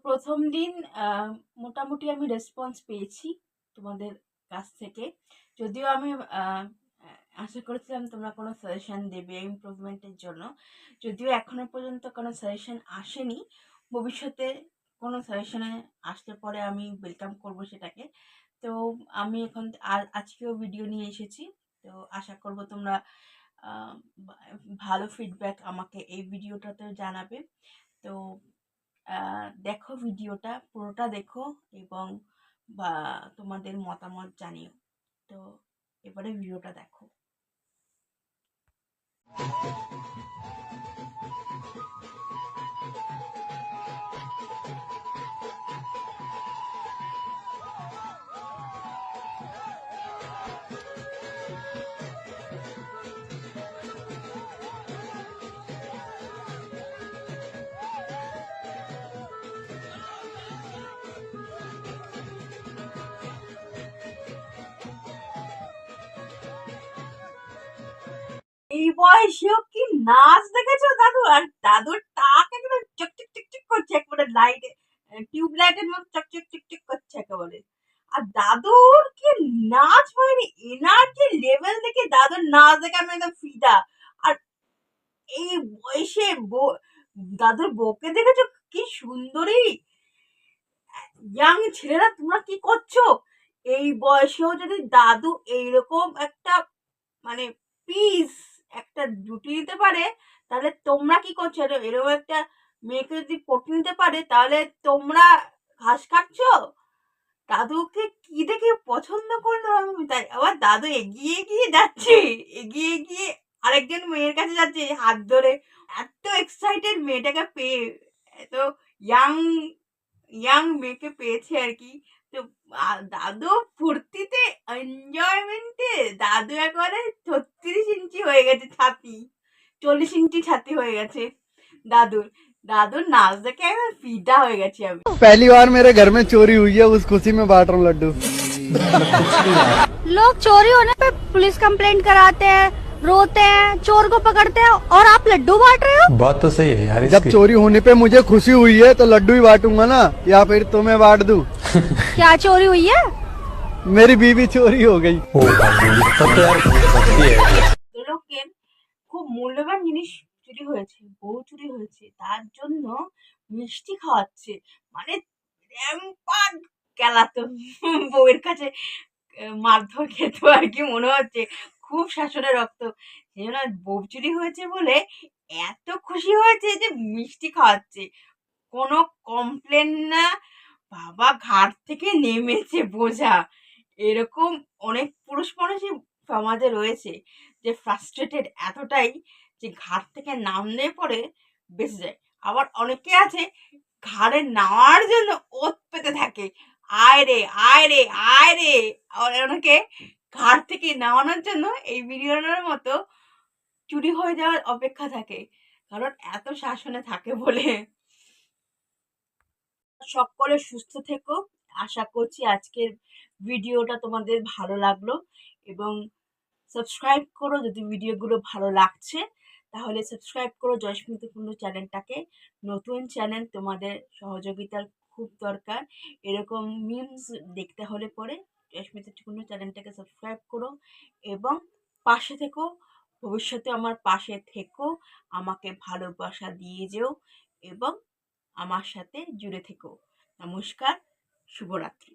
প্রথম দিন মোটামুটি আমি রেসপন্স পেয়েছি তোমাদের কাছ থেকে। যদিও আমি আশা করেছিলাম তোমরা কোনো সাজেশন দেবে ইমপ্রুভমেন্টের জন্য, যদিও এখনো পর্যন্ত কোনো সাজেশন আসেনি। ভবিষ্যতে কোনো সাজেশনে আসলে পরে আমি ওয়েলকাম করব সেটাকে। তো আমি এখন আজকেও ভিডিও নিয়ে এসেছি। তো আশা করব তোমরা ভালো ফিডব্যাক আমাকে এই ভিডিওটাতে জানাবে। তো দেখো, ভিডিওটা পুরোটা দেখো এবং বা তোমাদের মতামত জানিও। তো এবারে ভিডিওটা দেখো। এই বয়সেও কি নাচ দেখেছো দাদু? আর দাদুর টাক একদম চকচক চকচক করছে, একেবারে লাইটে টিউব লাইটের মতো চকচক চকচক করছে একেবারে। আর দাদুর কি নাচ, মানে এনার্জি লেভেল দেখে দাদুর নাচ দেখে আমি একদম ফিদা। আর এই বয়সে দাদুর বউকে দেখেছো কি সুন্দরী। ইয়াং ছেলেরা তোমরা কি করছো? এই বয়সেও যদি দাদু এইরকম একটা মানে পিস একটা জুটি দিতে পারে, তাহলে তোমরা কি করছো? এরকম একটা মেয়েকে যদি পটি নিতে পারে, তাহলে তোমরা ঘাস কাটছো। দাদুকে কি দেখে পছন্দ করলো আমি, তাই আবার দাদু এগিয়ে এগিয়ে যাচ্ছে, এগিয়ে এগিয়ে আরেকজন মেয়ের কাছে যাচ্ছে হাত ধরে। এত এক্সাইটেড মেয়েটাকে পেয়ে, এত ইয়াং ইয়াং মেয়েকে পেয়েছে আর কি। তো দাদু ফুর্তিতে, এনজয়মেন্টে দাদু একবারে 36 ইঞ্চি হয়ে গেছে ছাতি, 40 ইঞ্চি ছাতি হয়ে গেছে দাদুর। दादू नाच देखे मैं फीदा हो गया अभी। पहली बार मेरे घर में चोरी हुई है, उस खुशी में बांट रहा हूँ लड्डू। लोग चोरी होने पे पुलिस कंप्लेंट कराते हैं, रोते हैं, चोर को पकड़ते हैं, और आप लड्डू बांट रहे हो। बात तो सही है यार। जब चोरी होने पे मुझे खुशी हुई है तो लड्डू ही बांटूंगा ना, या फिर तुम्हें बांट दूं। क्या चोरी हुई है? मेरी बीवी चोरी हो गई। ओ भाई, तब तो यार सही है। লোকের খুব মূল্যবান জিনিস চুরি হয়েছে, বউ চুরি হয়েছে, তার জন্য মিষ্টি খাওয়াচ্ছে, মানে র্যাম্পার খেলাতো। বউয়ের কাছে মারধর খেত আর কি, মনে হচ্ছে খুব শাসনের রক্ত। সেই জন্য বউ চুরি হয়েছে বলে এত খুশি হয়েছে যে মিষ্টি খাওয়াচ্ছে, কোনো কমপ্লেন না। বাবা ঘাট থেকে নেমেছে বোঝা। এরকম অনেক পুরুষ মানুষই সমাজে রয়েছে যে ফ্রাস্ট্রেটেড এতটাই যে ঘাট থেকে নামলে পরে বেঁচে যায়। আবার অনেকে আছে ঘাড়ে নামার জন্য ওত পেতে থাকে, আয় রে আয় রে আয় রে। আর অনেকে ঘাট থেকে নামানোর জন্য এই ভিডিওর মতো চুরি হয়ে যাওয়ার অপেক্ষা থাকে, কারণ এত শাসনে থাকে বলে। সকলে সুস্থ থেকো। আশা করছি আজকের ভিডিওটা তোমাদের ভালো লাগলো, এবং সাবস্ক্রাইব করো যদি ভিডিওগুলো ভালো লাগছে, তাহলে সাবস্ক্রাইব করো জয়স্মিতা কুন্ডু চ্যানেলটাকে। নতুন চ্যানেল, তোমাদের সহযোগিতার খুব দরকার। এরকম মিমস দেখতে হলে পরে জয়স্মিতা কুন্ডু চ্যানেলটাকে সাবস্ক্রাইব করো এবং পাশে থেকো। ভবিষ্যতে আমার পাশে থেকো, আমাকে ভালোবাসা দিয়ে যেও এবং আমার সাথে জুড়ে থেকো। নমস্কার, শুভরাত্রি।